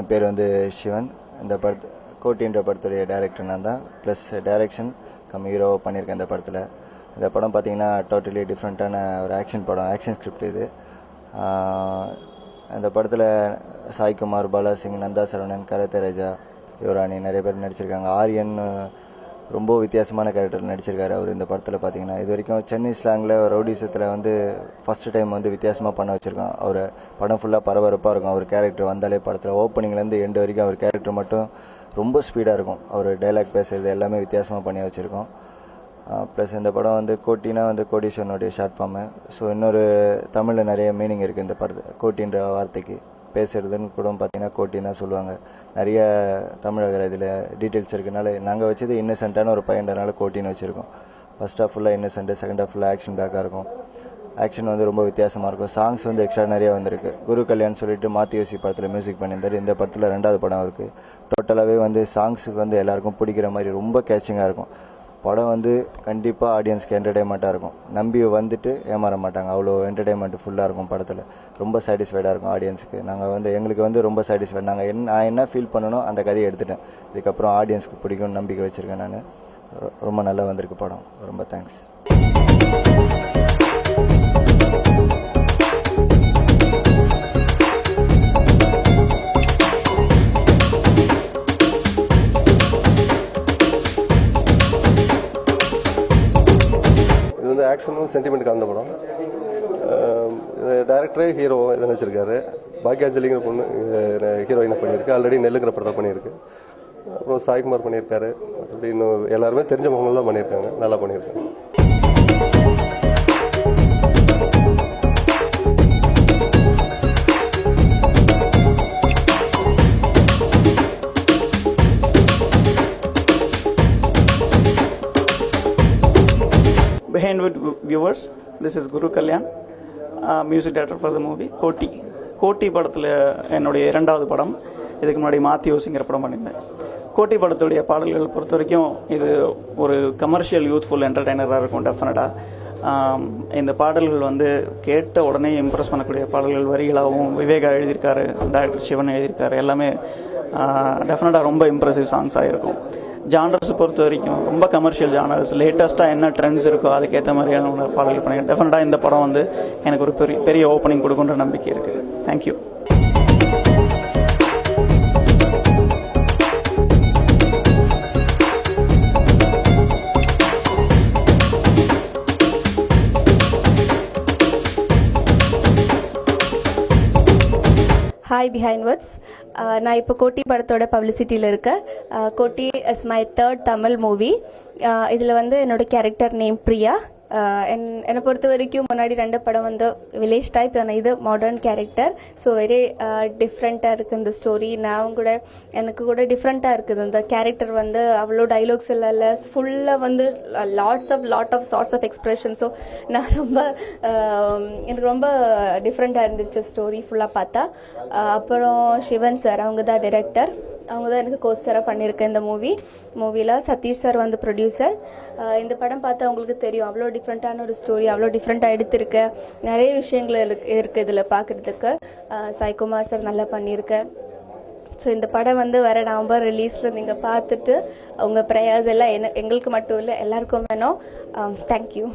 என் பேர் வந்து சிவன். இந்த படத்து கோட்டின்ற படத்துடைய டைரக்டர் நான் தான். ப்ளஸ் டைரக்ஷன் ஹீரோ பண்ணியிருக்கேன் இந்த படத்தில். இந்த படம் பார்த்திங்கன்னா டோட்டலி டிஃப்ரெண்ட்டான ஒரு ஆக்ஷன் படம், ஆக்ஷன் ஸ்கிரிப்ட் இது. இந்த படத்தில் சாய்குமார், பாலாசிங், நந்தா சரவணன், கரத்தே ராஜா, யுவராணி நிறைய பேர் நடிச்சிருக்காங்க. ஆரியன் ரொம்ப வித்தியாசமான கேரக்டர் நடிச்சிருக்காரு அவர் இந்த படத்தில். பார்த்தீங்கன்னா இது வரைக்கும் சென்னை ஸ்லாங்கில் ரவுடிசத்தில் வந்து ஃபஸ்ட்டு டைம் வந்து வித்தியாசமாக பண்ண வச்சுருக்கான். அவர் படம் ஃபுல்லாக பரபரப்பாக இருக்கும். அவர் கேரக்டர் வந்தாலே படத்தில் ஓப்பனிங்லேருந்து எண்டு வரைக்கும் அவர் கேரக்டர் மட்டும் ரொம்ப ஸ்பீடாக இருக்கும். அவர் டைலாக் பேசுறது எல்லாமே வித்தியாசமாக பண்ணி வச்சுருக்கோம். ப்ளஸ் இந்த படம் வந்து கோட்டினா வந்து கோடீஸ்வரனுடைய ஷார்ட் ஃபார்மு. ஸோ இன்னொரு தமிழில் நிறைய மீனிங் இருக்குது இந்த படத்தை. கோட்டின்ற வார்த்தைக்கு பேசுகிறதுன்னு கூட பார்த்தீங்கன்னா கோட்டின்னு தான் சொல்லுவாங்க. நிறைய தமிழக இதில் டீட்டெயில்ஸ் இருக்கிறனால நாங்கள் வச்சது இன்னசென்ட்டான ஒரு பையன்றனால கோட்டின்னு வச்சுருக்கோம். ஃபர்ஸ்ட் ஹாஃப் ஃபுல்லாக இன்னசென்ட்டு, செகண்ட் ஹாஃப் ஃபுல்லாக ஆக்ஷன் பேக்காக இருக்கும். ஆக்ஷன் வந்து ரொம்ப வித்தியாசமாக இருக்கும். சாங்ஸ் வந்து எக்ஸ்ட்ரா நிறைய வந்திருக்கு. குரு கல்யாண் சொல்லிட்டு மாத்தியோசி படத்தில் மியூசிக் பண்ணியிருந்தார். இந்த படத்தில் 2வது படம் இருக்குது. டோட்டலாகவே வந்து சாங்ஸுக்கு வந்து எல்லாருக்கும் பிடிக்கிற மாதிரி ரொம்ப கேட்சிங்காக இருக்கும். படம் வந்து கண்டிப்பாக ஆடியன்ஸ்க்கு என்டர்டெயின்மெண்ட்டாக இருக்கும். நம்பி வந்துட்டு ஏமாற மாட்டாங்க. அவ்வளோ என்டர்டெயின்மெண்ட் ஃபுல்லாக இருக்கும் படத்தில். ரொம்ப சாட்டிஸ்ஃபைடாக இருக்கும் ஆடியன்ஸுக்கு. நாங்கள் வந்து எங்களுக்கு வந்து ரொம்ப சாட்டிஸ்ஃபைட். நான் என்ன ஃபீல் பண்ணணும் அந்த கதையை எடுத்துட்டேன். இதுக்கப்புறம் ஆடியன்ஸ்க்கு பிடிக்கும்னு நம்பிக்கை வச்சுருக்கேன் நான். ரொம்ப நல்லா வந்திருக்கு படம். ரொம்ப தேங்க்ஸ். ஆக்ஷனும் சென்டிமெண்ட் கலந்த படம். டைரக்டரே ஹீரோ இதை நினச்சிருக்காரு. பாக்யாஞ்சலிங்கிற பொண்ணு ஹீரோயினை பண்ணியிருக்கு. ஆல்ரெடி நெல்லுங்கிற படத்தை பண்ணியிருக்கு. அப்புறம் சாய்குமார் பண்ணியிருக்காரு. அப்படி இன்னும் எல்லாருமே தெரிஞ்ச முகங்கள் தான் பண்ணியிருக்காங்க. நல்லா பண்ணியிருக்காங்க. Behind viewers, this is Guru Kalyan, music director for the movie Koti. கோட்டி படத்தில் என்னுடைய 2வது படம். இதுக்கு முன்னாடி மாத்தியோசிங்கிற படம் பண்ணியிருந்தேன். கோட்டி படத்துடைய பாடல்கள் பொறுத்த வரைக்கும் இது ஒரு கமர்ஷியல் யூத்ஃபுல் என்டர்டைனராக இருக்கும் டெஃபினட்டாக. இந்த பாடல்கள் வந்து கேட்ட உடனே இம்ப்ரெஸ் பண்ணக்கூடிய பாடல்கள். வரிகளாகவும் விவேகா எழுதியிருக்காரு, டைரக்டர் சிவன் எழுதியிருக்காரு. எல்லாமே டெஃபினட்டாக ரொம்ப இம்ப்ரெசிவ் சாங்ஸாக இருக்கும். ஜானர்ஸ் பொறுத்த வரைக்கும் ரொம்ப கமர்ஷியல் ஜானர்ஸ். லேட்டஸ்ட்டாக என்ன ட்ரெண்ட்ஸ் இருக்கோ அதுக்கேற்ற மாதிரியான ஒரு பாடல்கள் பண்ணியிருக்கேன். டெஃபினட்டாக இந்த படம் வந்து எனக்கு ஒரு பெரிய ஓப்பனிங் கொடுக்குன்ற நம்பிக்கை இருக்குது. தேங்க்யூ. Hi behind words. நான் இப்போ கோட்டி படத்தோட பப்ளிசிட்டியில் இருக்கேன். கோட்டி is my 3rd Tamil movie. இதில் வந்து என்னோட கேரக்டர் நேம் பிரியா. என்னை பொறுத்த வரைக்கும் முன்னாடி 2 படம் வந்து வில்லேஜ் டைப், ஆனால் இது மாடர்ன் கேரக்டர். ஸோ வெரி டிஃப்ரெண்ட்டாக இருக்குது இந்த ஸ்டோரி. எனக்கு கூட டிஃப்ரெண்ட்டாக இருக்குது. இந்த கேரக்டர் வந்து அவ்வளோ டைலாக்ஸ் இல்லை, ஃபுல்லாக வந்து lot of shades of expression. So நான் எனக்கு ரொம்ப டிஃப்ரெண்ட்டாக இருந்துச்சு ஸ்டோரி ஃபுல்லாக பார்த்தா. அப்புறம் சிவன் சார், அவங்க தான் டைரக்டர். அவங்க தான் எனக்கு கோஸ்டராக பண்ணியிருக்கேன் இந்த மூவியில். சதீஷ் சார் வந்து ப்ரொடியூசர். இந்த படம் பார்த்தா அவங்களுக்கு தெரியும் அவ்வளோ டிஃப்ரெண்ட்டான ஒரு ஸ்டோரி, அவ்வளோ டிஃப்ரெண்ட்டாக எடுத்திருக்கேன். நிறைய விஷயங்கள் இருக்குது இதில் பார்க்குறதுக்கு. சாய்குமார் சார் நல்லா பண்ணியிருக்கேன். ஸோ இந்த படம் வந்து வர நவம்பர் ரிலீஸில் நீங்கள் பார்த்துட்டு உங்கள் ப்ரேயர்ஸ் எல்லாம் எங்களுக்கு மட்டும் இல்லை எல்லாருக்கும் வேணும். தேங்க்யூ.